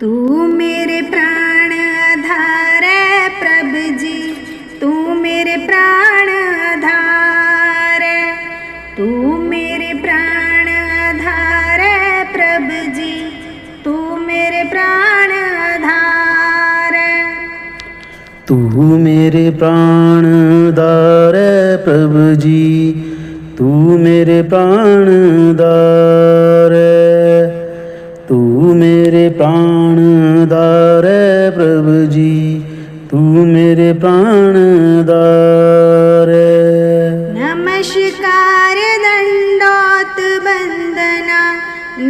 तू मेरे प्राण आधार है प्रभु जी, तू मेरे प्राण आधार है, तू मेरे प्राण आधार है प्रभु जी, तू मेरे प्राण आधार है। तू मेरे प्राण आधार है प्रभु जी, तू मेरे प्राण आधार है, तू मेरे प्राण आधार है प्रभु जी, तू मेरे प्राण आधार है। नमस्कार दंडोत वंदना,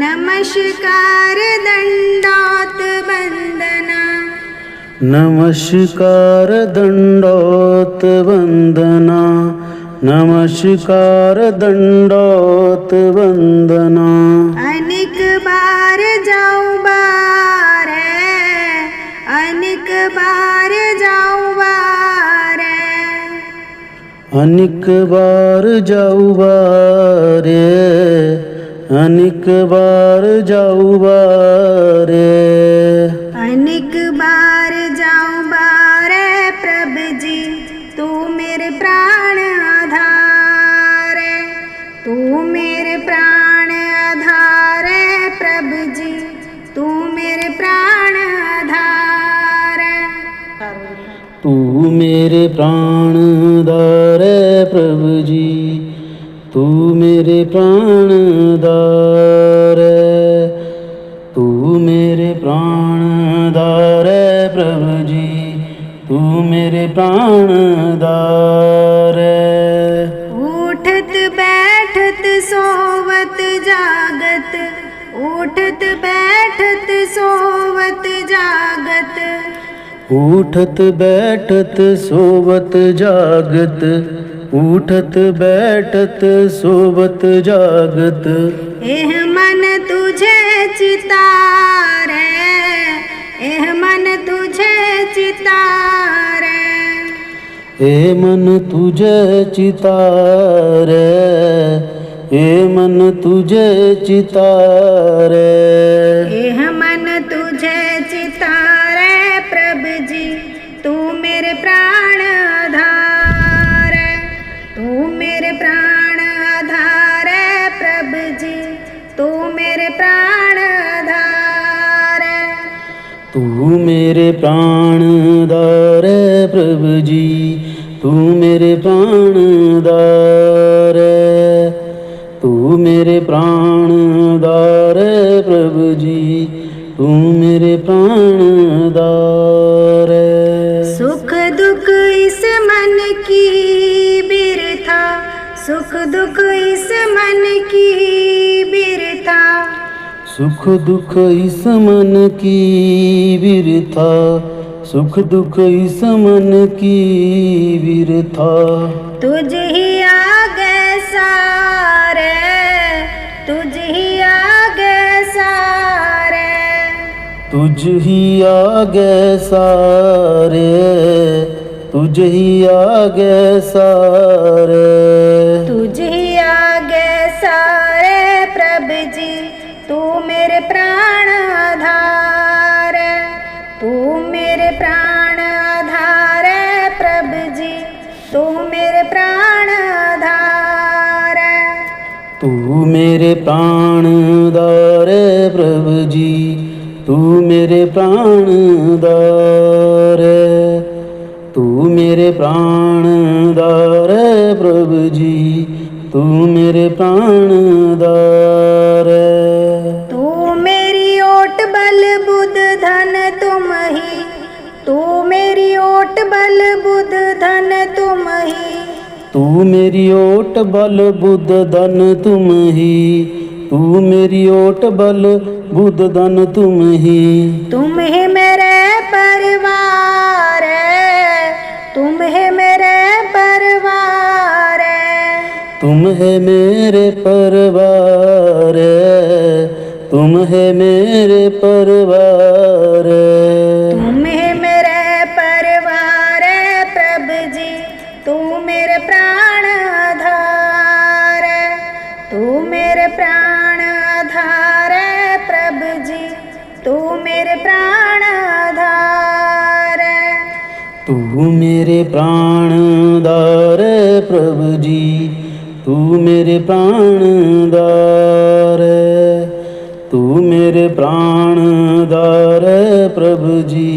नमस्कार दंडोत वंदना, नमस्कार दंडोत वंदना, नमस्कार दंडोत वंदना। अनेक बार जाऊं बार है, अनेक बार जाऊं बार है, अनेक बार जाऊ बारे, अनेक बार जाऊ बारे, अनेक बार जाऊं बार है प्रभु जी, तू मेरे प्राण आधार है, तू मेरे प्राण आधार है प्रभु जी, तू मेरे प्राण आधार है। तू मेरे प्राण आधार है प्रभु जी, तू मेरे प्राण आधार है, तू मेरे प्राण आधार है प्रभु जी, तू मेरे प्राण आधार है। उठत बैठत सोवत जागत, उठत बैठत सोवत जागत, उठत बैठत सोवत जागत, उठत बैठत सोवत जागत। एह मन तुझे चितार है, एह मन तुझे चितार है, ए मन तुझे चितार है, ए मन तुझे चितार है। एह मन तुझे चितार है प्रभु जी, तू मेरे प्राण आधार है, तू मेरे प्राण आधार है प्रभु जी, तू मेरे प्राण आधार है। तू मेरे प्राण आधार है प्रभु जी, तू मेरे प्राण आधार है, तू मेरे प्राण आधार है प्रभु जी, तू मेरे प्राण आधार है। सुख दुख इस मन की बिरथा, सुख दुख इस मन की बिरथा, सुख दुख इस मन की बिरथा, सुख दुख इस मन की बिरथा। तुझ ही आगे सारे, तुझ ही आगे सारे, तुझ ही आगे सारे, तुझ ही आगे सारे, तुझ ही आगे सारे प्रभु जी, तू मेरे प्राण आधार है, तू मेरे प्राण आधार है प्रभु जी, तू मेरे प्राण आधार है। तू मेरे प्राण आधार है प्रभु जी, तू मेरे प्राण आधार है, तू मेरे प्राण आधार है प्रभु जी, तू मेरे प्राण आधार है। तू मेरी ओट बल बुध धन तुम ही, तू मेरी ओट बल बुध धन तुम ही, तू मेरी ओट बल बुध धन तुम ही, तू मेरी ओट बल बुध धन तुम ही। तुम ही मेरे परिवार है, तुम ही मेरे परिवार है, तुम है मेरे परिवार है, तुम है मेरे परिवार है। तुम ही मेरे परिवार है प्रभु जी, तू मेरे प्राण आधार है, तू मेरे प्राण आधार है प्रभु जी, तू मेरे प्राण आधार है। तू मेरे प्राणदार है प्रभु जी, तू मेरे प्राणदार है, तू मेरे प्राणदार है प्रभु जी,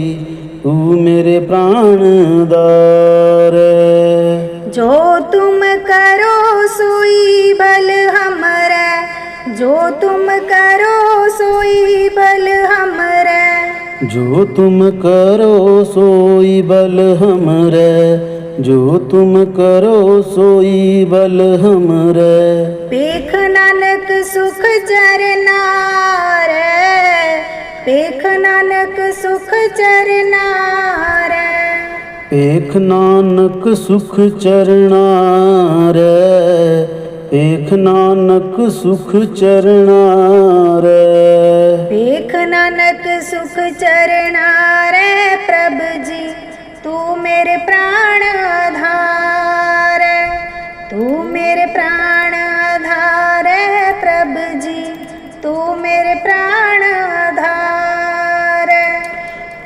तू मेरे प्राणदार है। जो तुम करो सोई बल हमरे, जो तुम करो सोई बल हमरे, जो तुम करो सोई बल हमरे, जो तुम करो सोई बल हमरे। पेख नानक सुख चरना रे, पेख नानक सुख चरना रे, पेख नानक सुख चरना रे, पेख नानक सुख चरना रे। पेख नानक सुख चरना रे प्रभु जी, तू मेरे प्राण आधार है, तू मेरे प्राण आधार है प्रभु जी, तू मेरे प्राण आधार है।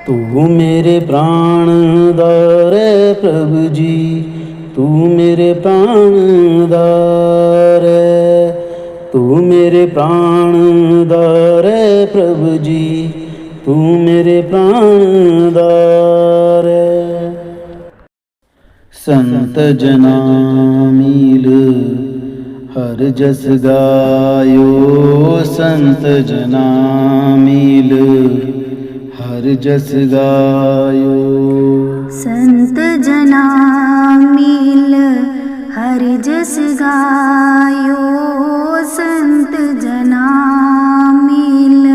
तू मेरे प्राणदार है प्रभु जी, तू मेरे प्राणदार है, तू मेरे प्राणदार है प्रभु जी, तू मेरे प्राणदार है। संत जना मील हर जस गायो, संत जना मील हर जस गायो। संत जना मील हर जस गायो, संत जना मील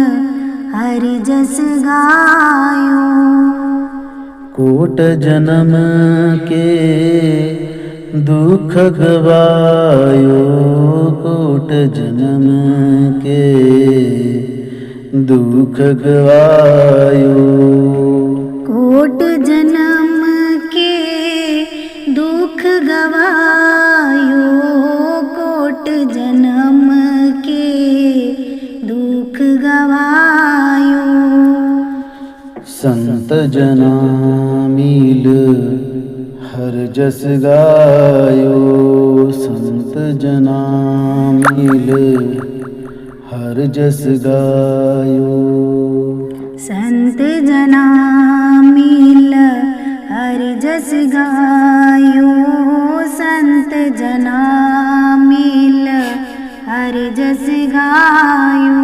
हर जस गायो। कोट जन्म के दुख गवायो, कोट जन्म के दुख गवायो। कोट जन्म के दुख गवायो, कोट जन्म के दुख गवायो। संत जना मील हर जस गायो, संत जना मील हर जस गायो। संत जना मील हर जस गायो, संत जना मील हर जस गायो।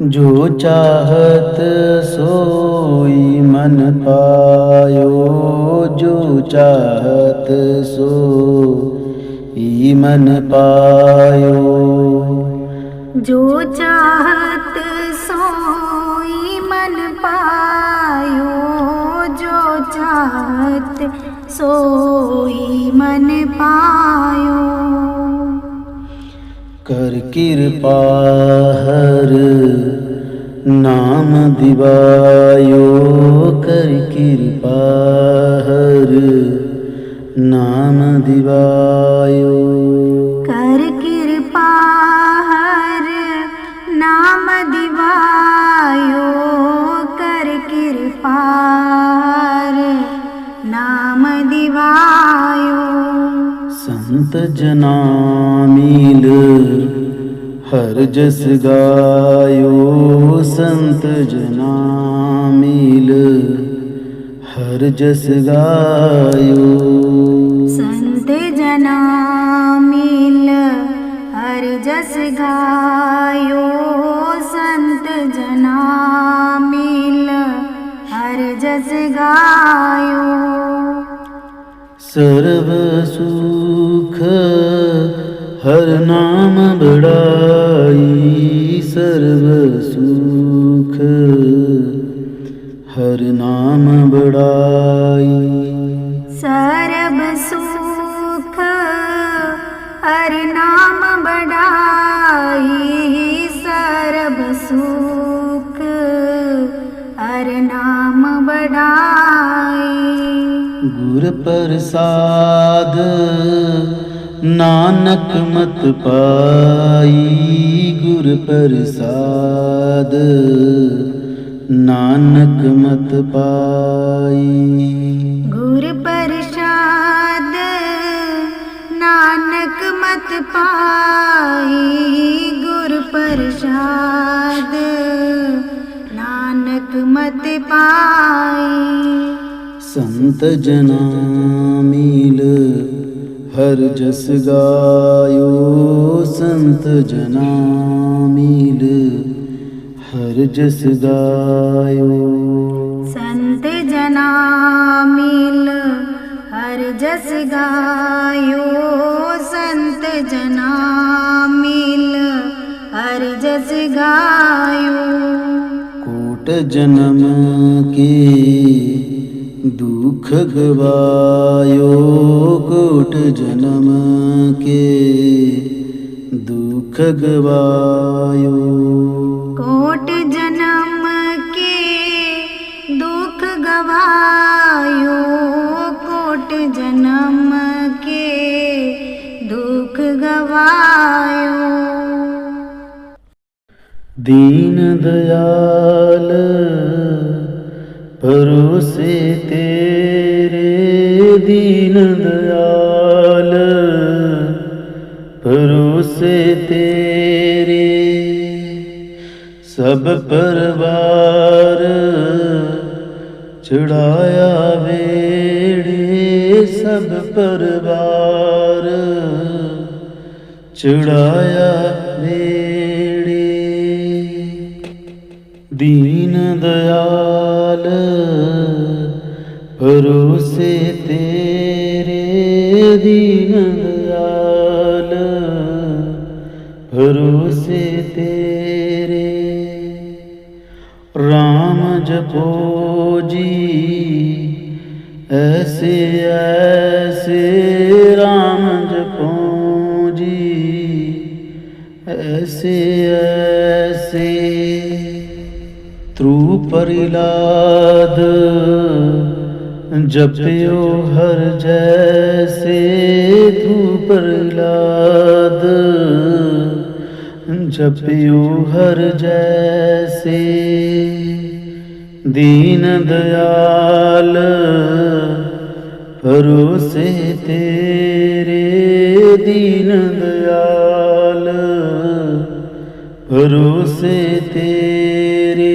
जो चाहत सोई मन पायो, जो चाहत सोई मन पायो। जो चाहत सोई मन पायो, जो चाहत सोई मन पायो। कर कृपा हर नाम दिवायो, कर कृपा हर नाम दिवायो। कर कृपा हर नाम दिवायो, कर कृपा हर नाम दिवायो। संत जना मील हर जस गायो, संत जना मील हर जस गायो। संत जना मील हर जस गायो, संत जना मील हर जस गायो। सर्व सुख हर नाम बड़ाई, सर्व सुख हर नाम बड़ाई। सर्व सुख हर नाम बढ़ाई, सर्व सुख हर नाम बढ़ाई। गुर प्रसाद नानक मत पाई गुर प्रसाद, नानक मत पाई। गुर प्रसाद नानक मत पाई, गुर प्रसाद नानक मत पाई। संत जना मील हर जस गायो, संत जना मील हर जस गायो। संत जना मील हर जस गायो, संत जना मील हर जस गायो। कोट जन्म के दुख गवायो, कोट जन्म के दुख गवायो। कोट जन्म के दुख गवायो, कोट जन्म के दुख गवायो। दीन दयाल भरोसे तेरे, दीन दयाल भरोसे तेरे। सब परवार चढ़ाया वेड़े, सब परवार चढ़ाया वेड़े। दीन दयाल भरोसे तेरे, दीन दयाल भरोसे तेरे। राम जपो जी ऐसे ऐसे, राम जपो जी ऐसे ऐसे। त्रु परिलाद जप्यो हर जैसे, त्रु परिलाद जप्यो हर जैसे। दीन दयाल भरोसे तेरे, दीन दयाल भरोसे तेरे।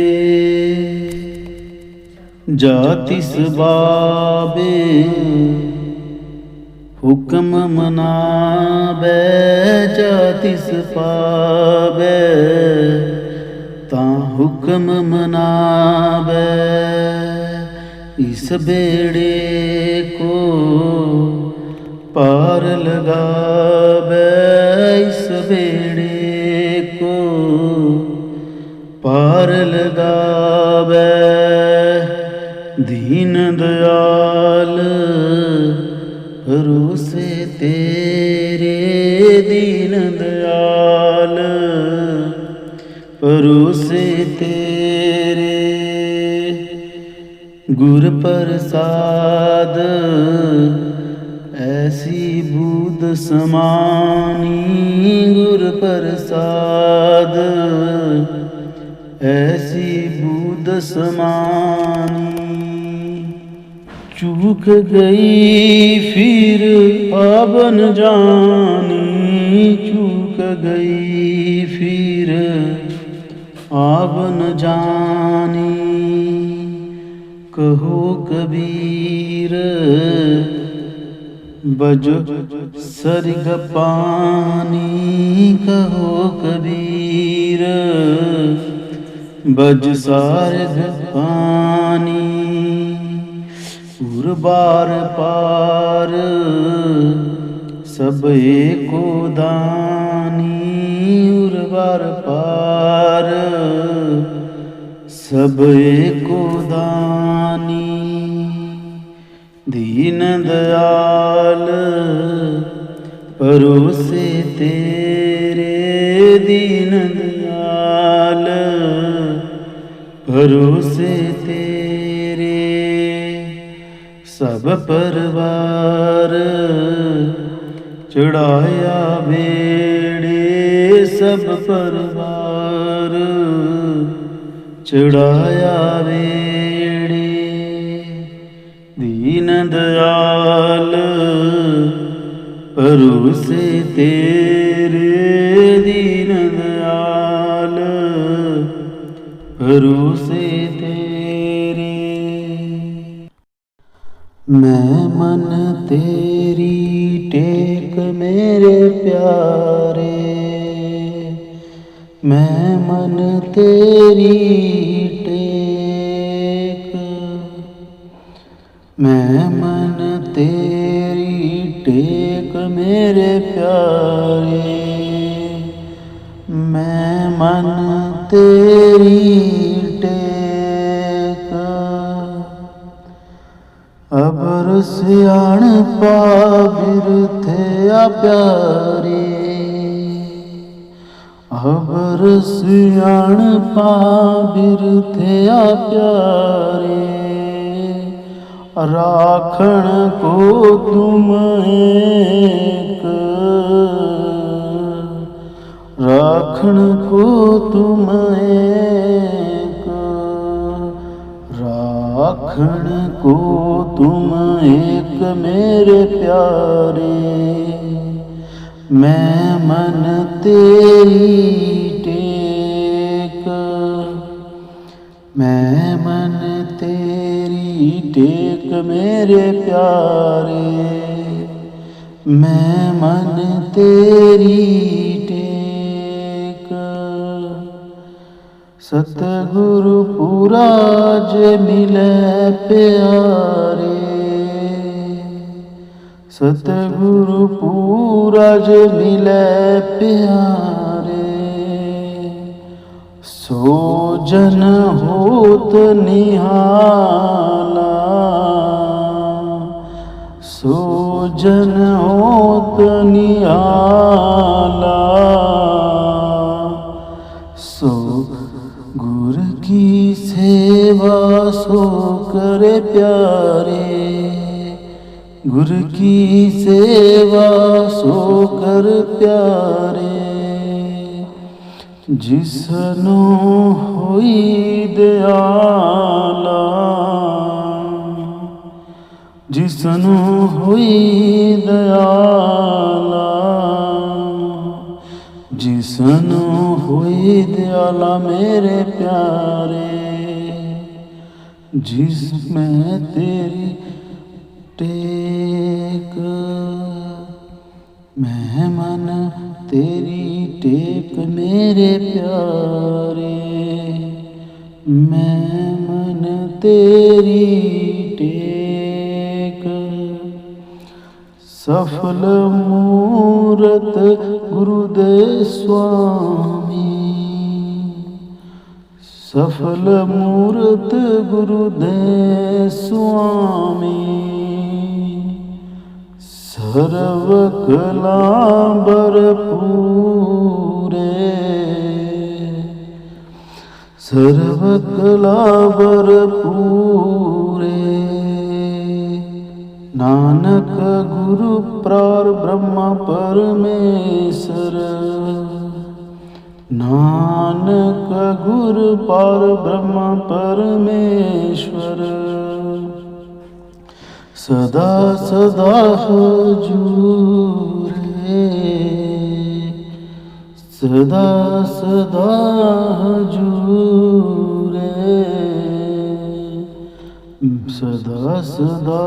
जातिस बाबे हुक्म मनाबे, जातिस पाबे ता हुक्म मनाबे। इस बेड़े को पार लगाबे, इस बेड़े को पार लगाबे। दीन दयाल भरोसे तेरे, दीन दयाल भरोसे तेरे। गुर प्रसाद ऐसी बूद समानी, गुर प्रसाद ऐसी बूद समानी। चूक गई फिर अब न जानी, चूक गई फिर अब न जानी। कहो कबीर बजो सरग पानी, कहो कबीर बज सारग पानी। उर्बार पार सब एको दानी, उर्बार पार सब एको दानी। दीन दयाल परोसे तेरे, दीन दयाल भरोसे तेरे। सब परवार ਚੜਾਇਆ ਬੇੜੇ ਸਭ ਪਰਵਾਰ, ਚੜਾਇਆ ਬੇੜੇ। ਦੀਨ ਦਇਆਲ ਭਰੋਸੇ ਤੇਰੇ, ਦੀਨ ਦਇਆਲ ਭਰੋਸੇ ਤੇਰੇ। ਮੈਂ ਮਨ ਤੇਰੀ ਟੇਕ ਮੇਰੇ ਪਿਆਰੇ, ਮੈਂ ਮਨ ਤੇਰੀ ਟੇਕ, ਮੈਂ ਮਨ ਤੇਰੀ ਟੇਕ ਮੇਰੇ ਪਿਆਰੇ, ਮੈਂ ਮਨ ਤੇਰੀ ਟੇਕ। ਅਬਰ ਸਿਆਣਪਾ ਬਿਰਥਿਆ ਪਿਆਰੇ, ਅਬਰ ਸਿਆਣਪਾ ਬਿਰਥਿਆ ਪਿਆਰੇ। ਰਾਖਣ ਕੋ ਤੁਮ ਏਕ, ਰਾਖਣ ਕੋ ਤੁਮ ਏਕ, ਰਾਖਣ ਕੋ ਤੁਮ ਏਕ ਮੇਰੇ ਪਿਆਰੇ। ਮੈਂ ਮਨ ਤੇਰੀ ਟੇਕ, ਮੈਂ ਮਨ ਤੇਰੀ ਟੇਕ ਮੇਰੇ ਪਿਆਰੇ, ਮੈਂ ਮਨ ਤੇਰੀ ਟੇਕ। ਸਤਿਗੁਰੂ ਪੂਰਾ ਜੇ ਮਿਲੈ ਪਿਆਰੇ, ਸਤਿਗੁਰੂ ਪੂਰਾ ਜੇ ਮਿਲੈ ਪਿਆਰੇ। ਸੋ ਜਨ ਹੋਤ ਨਿਹਾਲਾ, ਸੋ ਜਨ ਹੋਤ ਨਿਹਾਲਾ। ਸੋ ਗੁਰ ਕੀ ਸੇਵਾ ਸੋ करे प्यारे, गुर की सेवा सो कर प्यारे। जिसनु होई दयाला, जिसनु होई दयाला, जिसनु होई दयाला मेरे प्यारे। जिसमें तेरी टेक, मैं मन तेरी टेक मेरे प्यारे, मैं मन तेरी टेक। सफल मूरत गुरुदेव स्वामी, सफल मूरत गुरुदेव स्वामी। सर्व कला भरपूरे, सर्व कला भरपूरे। नानक गुरु प्रार ब्रह्म परमेश्वर, नानक गुरु पार ब्रह्म परमेश्वर। सदा सदा हजूरे, सदा सदा हजूरे, सदा सदा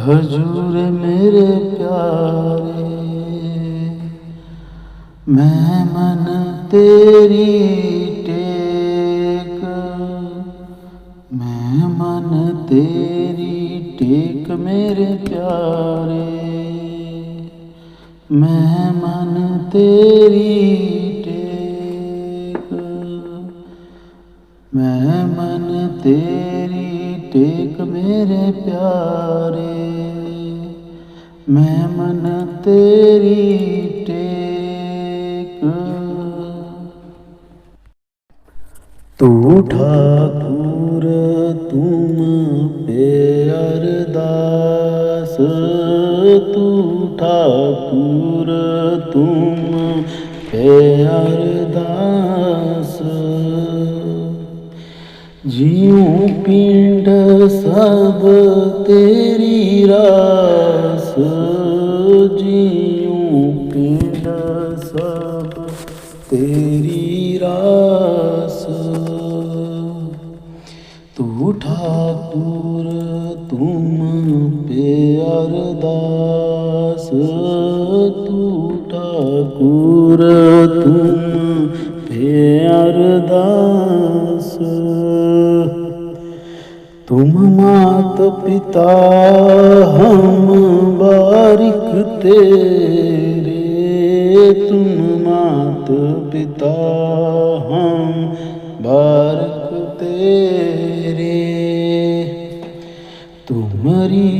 हजूर मेरे प्यारे। मैं मन तेरी टेक, मैं मन तेरी टेक मेरे प्यारे। मैं मन तेरी टेक, मैं मन तेरी टेक मेरे प्यारे। मैं मन तेरी टेक। तू ठाकुर तुम पे अरदास, तू ठाकुर तुम पे अरदास। जिऊं पिंड सब तेरी रास, जिऊं पिंड सब तेरी रास। तू ठाकुर तुम पे अरदास, तू ठाकुर तुम पे अरदास। तुम मात पिता हम बारिक तेरे, तुम मात पिता हम बारिक तेरे। तुम्हारी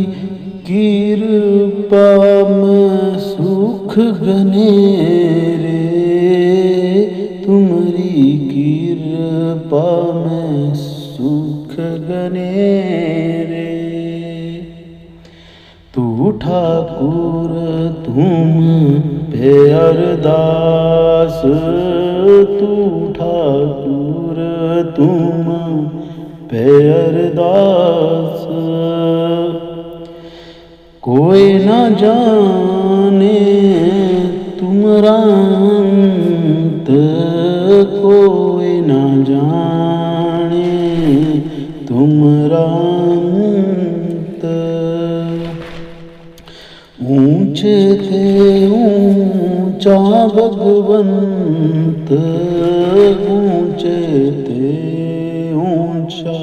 कृपा में सुख घनेरे, तुम्हारी कृपा में सुख घनेरे। तू ठाकुर तुम पे अरदास, तू ठाकुर तुम पे अरदास। कोई न जाने तुमरा अंत, कोई न जाने तुमरा अंत। ऊंचे थे ऊंचा भगवंत, ऊंचे थे ऊंचा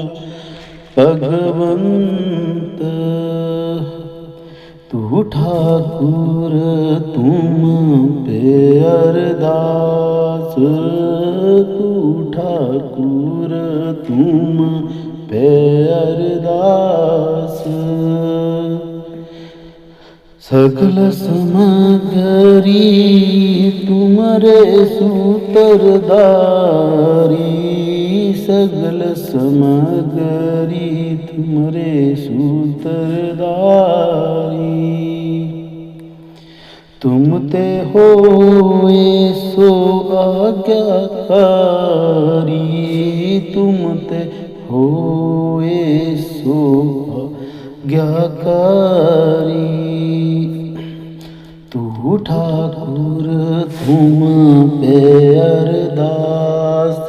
भगवंत। तू ठाकुर तुम पे अरदास, तू ठाकुर तुम पे अरदास। सगल समगरी तुमरे सूत्रधारी, सगल समगरी तुमरे सूत्रधारी। तुम ते होए सो आज्ञाकारी, तुम ते होए सो आज्ञाकारी। तू ठाकुर तुम पे अरदास,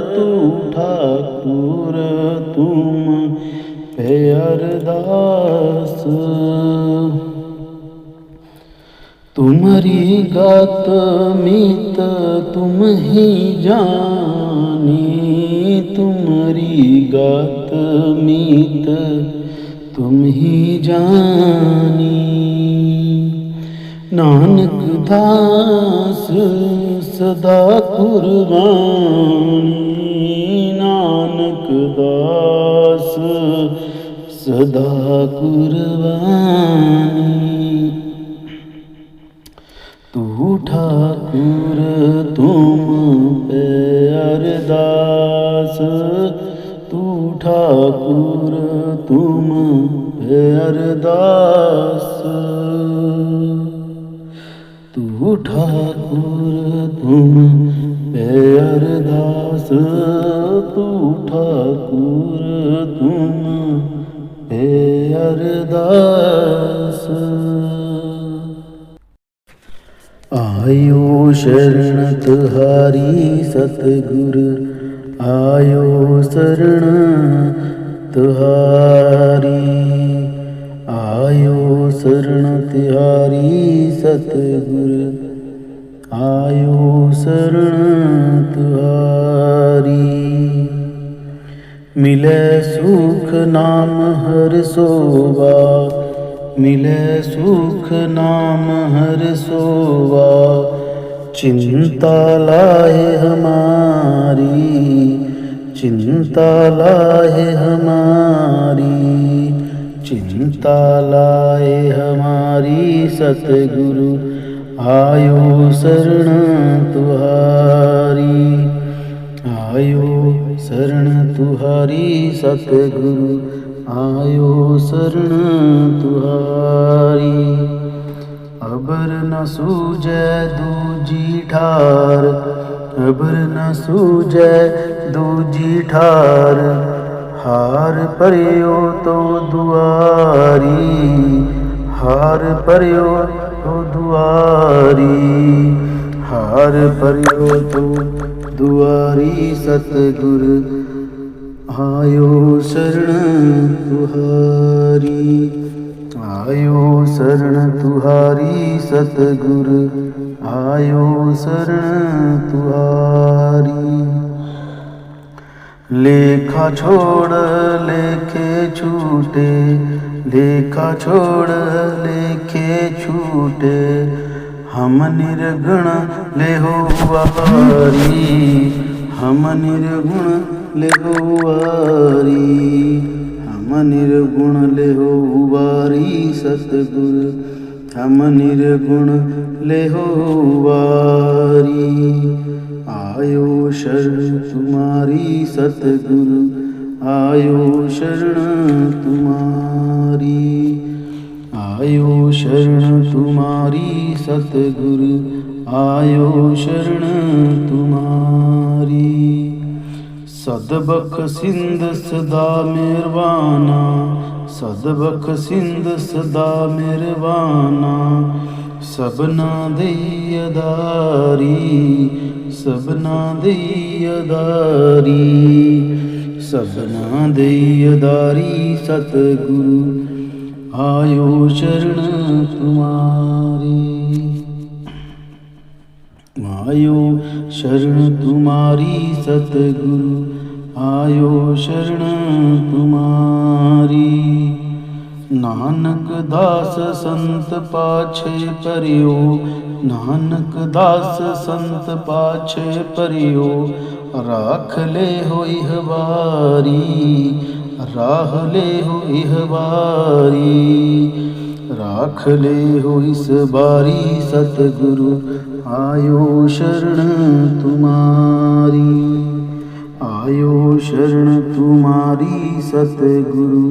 तू ठाकुर तुम पे अरदास। तुम्हारी गात मीत तुम ही जानी, तुम्हारी गात मीत तुम ही जानी। नानक दास सदा कुर्बानी, नानक दास सदा कुर्बानी। तू ठाकुर तुम पे अरदास, तू ठाकुर तुम पे अरदास। तू ठाकुर तुम पे अरदास, तू ठाकुर तुम पे अरदास। आयो शरण तुहारी सतगुर, आयो शरण तुहारी, आयो शरण तिहारी सतगुर, आयो शरण तुहारी। मिले सुख नाम हर सोवा, मिले सुख नाम हर सोवा। चिंता लाए हमारी, चिंता लाए हमारी, चिंता लाए हमारी। सतगुरु आयो शरण तुहारी, आयो शरण तुहारी। सतगुरु आयो शरण तुहारी, खबर न सूझै दूजी ठार, खबर न सूझै दूजी ठार, हार परियो तो दुआरी, हार परियो तो दुआरी, हार परियो तो दुआरी। सतगुर आयो शरण तुहारी, आयो शरण तुहारी। सतगुर आयो शरण तुहारी। लेखा छोड़ लेखे छूटे, लेखा छोड़ लेखे छूटे, हम निर्गुण लेहो वारी, हम निर्गुण लेहो वारी, हम निर्गुण लेहो वारी। सतगुर हम निर्गुण लेहो वारी। आयो शरण तुम्हारी सतगुरु, आयो शरण तुम्हारी, आयो शरण तुम्हारी सतगुरु, आयो शरण तुम्हारी। सदबख सिंध सदा मेरवाना, सदबख सिंध सदा मेरवाना, सबना दैयदारी, सबना दैयदारी, सबना दैयदारी। सतगुरु आयो शरण तुम्हारी, आयो शरण तुम्हारी। सतगुरु आयो शरण तुम्हारी। नानक दास संत पाछे परियो, नानक दास संत पाछे परियो, राख ले हो इह बारी, राह ले हो इह बारी, राख ले हो इस बारी। सतगुरु आयो शरण तुम्हारी, आयो शरण तुम्हारी। सतगुरु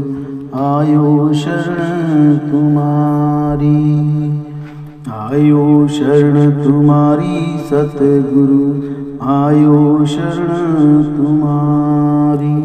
आयो शरण तुम्हारी, आयो शरण तुम्हारी। सतगुरु आयो शरण तुम्हारी।